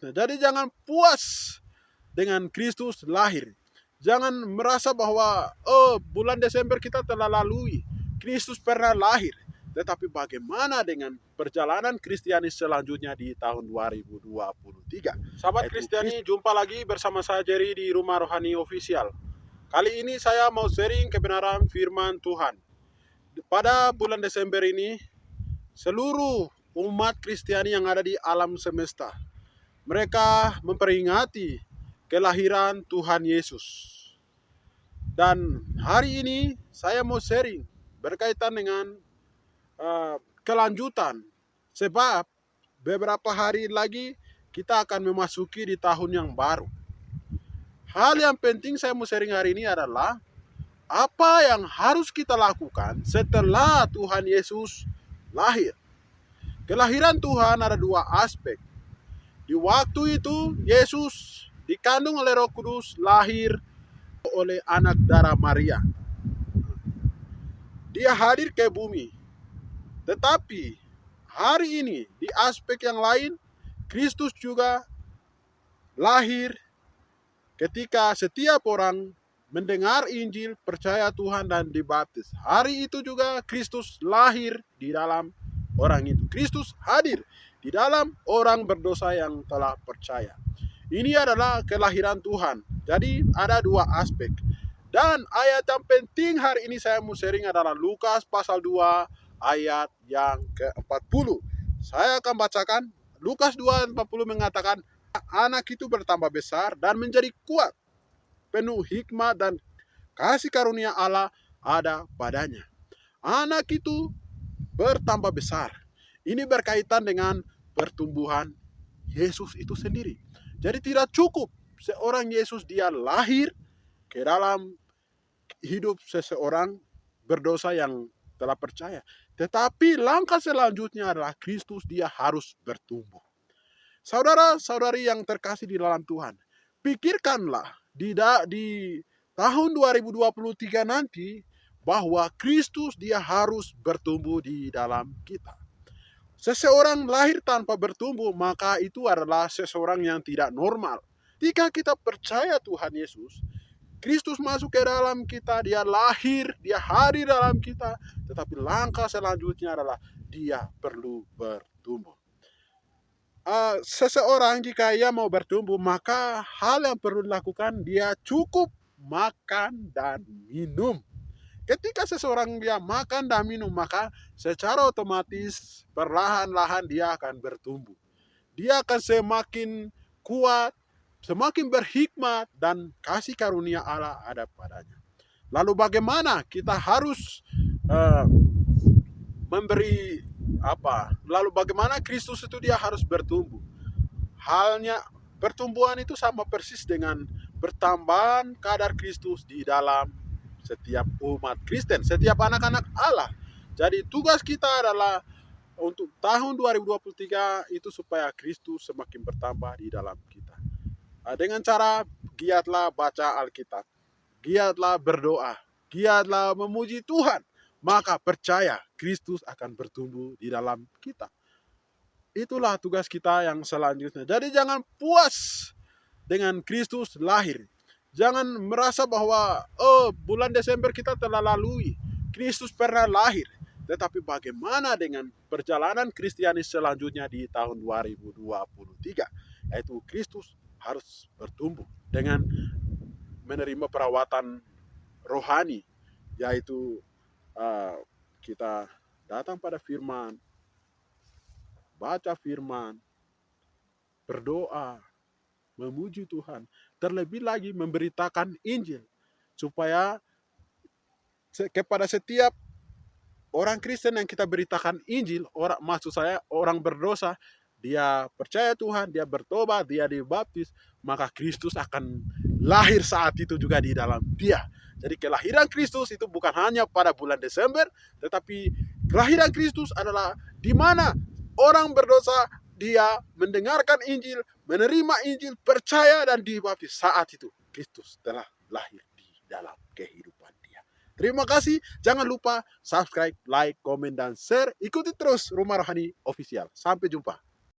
Jadi jangan puas dengan Kristus lahir. Jangan merasa bahwa bulan Desember kita telah lalui, Kristus pernah lahir. Tetapi bagaimana dengan perjalanan Kristiani selanjutnya di tahun 2023? Sahabat Kristiani, jumpa lagi bersama saya Jerry di Rumah Rohani Official. Kali ini saya mau sharing kebenaran firman Tuhan. Pada bulan Desember ini, seluruh umat Kristiani yang ada di alam semesta, mereka memperingati kelahiran Tuhan Yesus. Dan hari ini saya mau sharing berkaitan dengan kelanjutan. Sebab beberapa hari lagi kita akan memasuki di tahun yang baru. Hal yang penting saya mau sharing hari ini adalah apa yang harus kita lakukan setelah Tuhan Yesus lahir. Kelahiran Tuhan ada dua aspek. Di waktu itu Yesus dikandung oleh Roh Kudus, lahir oleh anak darah Maria. Dia hadir ke bumi. Tetapi hari ini di aspek yang lain, Kristus juga lahir ketika setiap orang mendengar Injil, percaya Tuhan dan dibaptis. Hari itu juga Kristus lahir di dalam orang itu. Kristus hadir di dalam orang berdosa yang telah percaya. Ini adalah kelahiran Tuhan. Jadi ada dua aspek. Dan ayat yang penting hari ini saya mau sharing adalah Lukas pasal 2 ayat yang ke-40. Saya akan bacakan. Lukas 2:40 mengatakan, anak itu bertambah besar dan menjadi kuat, penuh hikmat dan kasih karunia Allah ada padanya. Anak itu bertambah besar. Ini berkaitan dengan pertumbuhan Yesus itu sendiri. Jadi tidak cukup seorang Yesus dia lahir ke dalam hidup seseorang berdosa yang telah percaya. Tetapi langkah selanjutnya adalah Kristus dia harus bertumbuh. Saudara-saudari yang terkasih di dalam Tuhan, pikirkanlah di tahun 2023 nanti bahwa Kristus dia harus bertumbuh di dalam kita. Seseorang lahir tanpa bertumbuh, maka itu adalah seseorang yang tidak normal. Jika kita percaya Tuhan Yesus, Kristus masuk ke dalam kita, dia lahir, dia hadir dalam kita. Tetapi langkah selanjutnya adalah dia perlu bertumbuh. Seseorang jika ia mau bertumbuh, maka hal yang perlu dilakukan, dia cukup makan dan minum. Ketika seseorang dia makan dan minum, maka secara otomatis perlahan-lahan dia akan bertumbuh. Dia akan semakin kuat, semakin berhikmat dan kasih karunia Allah ada padanya. Lalu bagaimana kita harus memberi apa? Lalu bagaimana Kristus itu dia harus bertumbuh? Halnya pertumbuhan itu sama persis dengan bertambahan kadar Kristus di dalam setiap umat Kristen, setiap anak-anak Allah. Jadi tugas kita adalah untuk tahun 2023 itu supaya Kristus semakin bertambah di dalam kita. Dengan cara giatlah baca Alkitab, giatlah berdoa, giatlah memuji Tuhan, maka percaya Kristus akan bertumbuh di dalam kita. Itulah tugas kita yang selanjutnya. Jadi jangan puas dengan Kristus lahir. Jangan merasa bahwa bulan Desember kita telah lalui, Kristus pernah lahir. Tetapi bagaimana dengan perjalanan Kristiani selanjutnya di tahun 2023? Yaitu Kristus harus bertumbuh dengan menerima perawatan rohani. Yaitu kita datang pada firman, baca firman, berdoa, memuji Tuhan, terlebih lagi memberitakan Injil, supaya kepada setiap orang Kristen yang kita beritakan Injil, maksud saya orang berdosa, dia percaya Tuhan, dia bertobat, dia dibaptis, maka Kristus akan lahir saat itu juga di dalam dia. Jadi kelahiran Kristus itu bukan hanya pada bulan Desember, tetapi kelahiran Kristus adalah di mana orang berdosa dia mendengarkan Injil, menerima Injil, percaya dan dibaptis. Saat itu Kristus telah lahir di dalam kehidupan dia. Terima kasih. Jangan lupa subscribe, like, komen, dan share. Ikuti terus Rumah Rohani Official. Sampai jumpa.